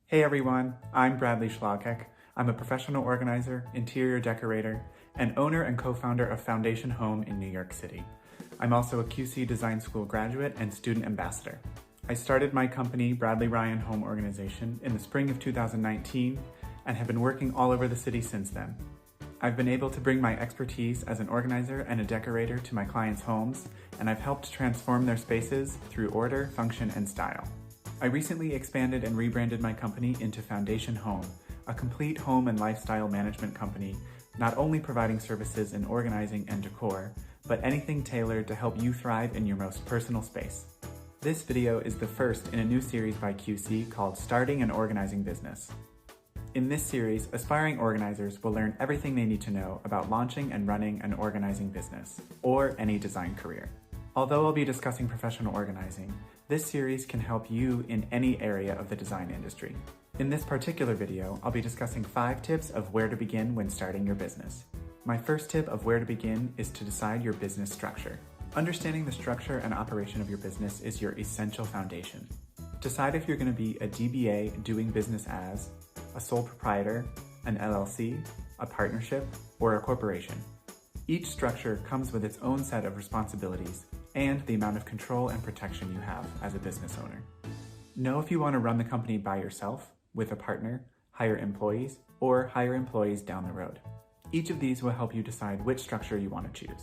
Hey everyone, I'm Bradley Schlagheck. I'm a professional organizer, interior decorator, and owner and co-founder of Foundation Home in New York City. I'm also a QC Design School graduate and student ambassador. I started my company, Bradley Ryan Home Organization, in the spring of 2019 and have been working all over the city since then. I've been able to bring my expertise as an organizer and a decorator to my clients' homes, and I've helped transform their spaces through order, function, and style. I recently expanded and rebranded my company into Foundation Home, a complete home and lifestyle management company, not only providing services in organizing and decor, but anything tailored to help you thrive in your most personal space. This video is the first in a new series by QC called Starting an Organizing Business. In this series, aspiring organizers will learn everything they need to know about launching and running an organizing business, or any design career. Although I'll be discussing professional organizing, this series can help you in any area of the design industry. In this particular video, I'll be discussing 5 tips of where to begin when starting your business. My first tip of where to begin is to decide your business structure. Understanding the structure and operation of your business is your essential foundation. Decide if you're going to be a DBA doing business as, a sole proprietor, an LLC, a partnership, or a corporation. Each structure comes with its own set of responsibilities and the amount of control and protection you have as a business owner. Know if you want to run the company by yourself, with a partner, hire employees, or hire employees down the road. Each of these will help you decide which structure you want to choose.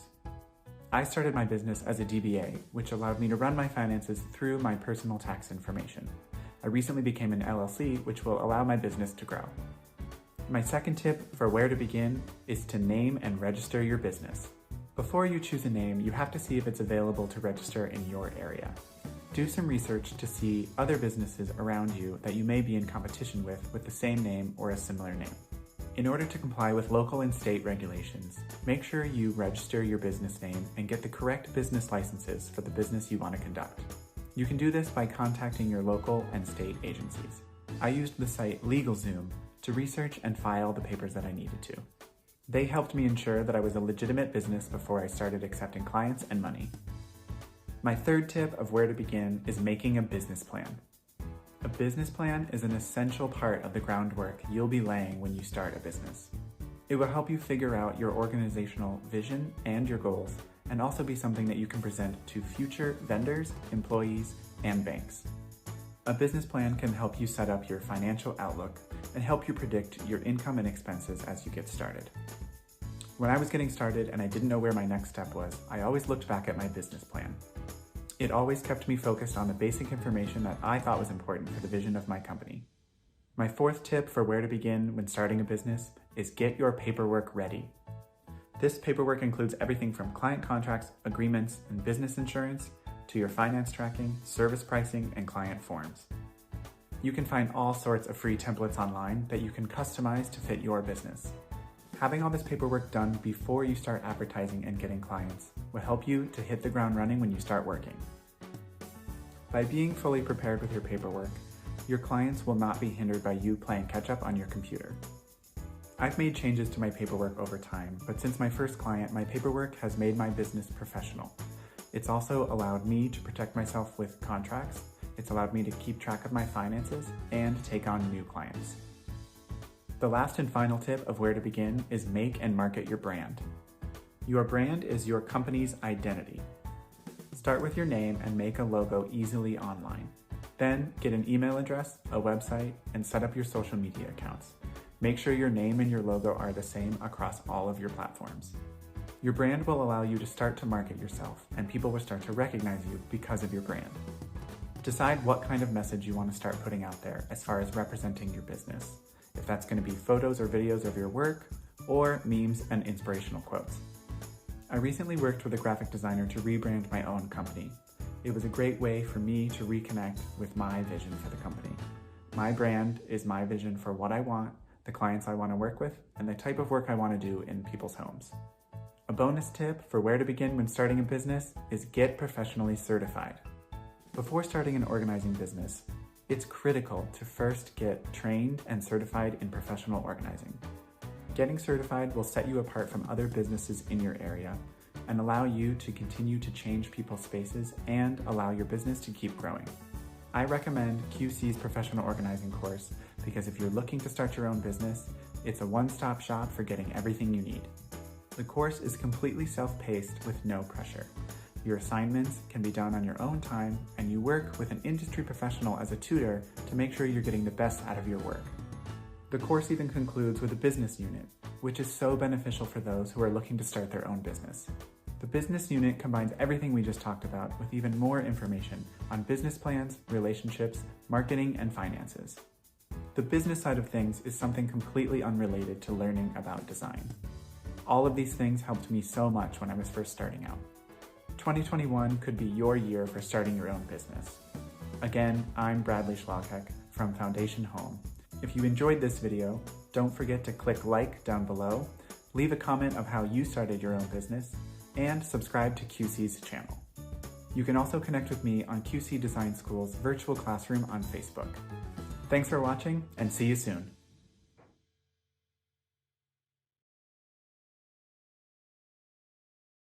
I started my business as a DBA, which allowed me to run my finances through my personal tax information. I recently became an LLC, which will allow my business to grow. My second tip for where to begin is to name and register your business. Before you choose a name, you have to see if it's available to register in your area. Do some research to see other businesses around you that you may be in competition with the same name or a similar name. In order to comply with local and state regulations, make sure you register your business name and get the correct business licenses for the business you want to conduct. You can do this by contacting your local and state agencies. I used the site LegalZoom to research and file the papers that I needed to. They helped me ensure that I was a legitimate business before I started accepting clients and money. My third tip of where to begin is making a business plan. A business plan is an essential part of the groundwork you'll be laying when you start a business. It will help you figure out your organizational vision and your goals, and also be something that you can present to future vendors, employees, and banks. A business plan can help you set up your financial outlook and help you predict your income and expenses as you get started. When I was getting started and I didn't know where my next step was, I always looked back at my business plan. It always kept me focused on the basic information that I thought was important for the vision of my company. My fourth tip for where to begin when starting a business is get your paperwork ready. This paperwork includes everything from client contracts, agreements, and business insurance to your finance tracking, service pricing, and client forms. You can find all sorts of free templates online that you can customize to fit your business. Having all this paperwork done before you start advertising and getting clients will help you to hit the ground running when you start working. By being fully prepared with your paperwork, your clients will not be hindered by you playing catch up on your computer. I've made changes to my paperwork over time, but since my first client, my paperwork has made my business professional. It's also allowed me to protect myself with contracts. It's allowed me to keep track of my finances and take on new clients. The last and final tip of where to begin is make and market your brand. Your brand is your company's identity. Start with your name and make a logo easily online. Then get an email address, a website, and set up your social media accounts. Make sure your name and your logo are the same across all of your platforms. Your brand will allow you to start to market yourself, and people will start to recognize you because of your brand. Decide what kind of message you want to start putting out there as far as representing your business. If that's going to be photos or videos of your work, or memes and inspirational quotes. I recently worked with a graphic designer to rebrand my own company. It was a great way for me to reconnect with my vision for the company. My brand is my vision for what I want, the clients I want to work with, and the type of work I want to do in people's homes. A bonus tip for where to begin when starting a business is get professionally certified. Before starting an organizing business, it's critical to first get trained and certified in professional organizing. Getting certified will set you apart from other businesses in your area and allow you to continue to change people's spaces and allow your business to keep growing. I recommend QC's professional organizing course because if you're looking to start your own business, it's a one-stop shop for getting everything you need. The course is completely self-paced with no pressure. Your assignments can be done on your own time, and you work with an industry professional as a tutor to make sure you're getting the best out of your work. The course even concludes with a business unit, which is so beneficial for those who are looking to start their own business. The business unit combines everything we just talked about with even more information on business plans, relationships, marketing, and finances. The business side of things is something completely unrelated to learning about design. All of these things helped me so much when I was first starting out. 2021 could be your year for starting your own business. Again, I'm Bradley Schlagheck from Foundation Home. If you enjoyed this video, don't forget to click like down below, leave a comment of how you started your own business, and subscribe to QC's channel. You can also connect with me on QC Design School's virtual classroom on Facebook. Thanks for watching, and see you soon.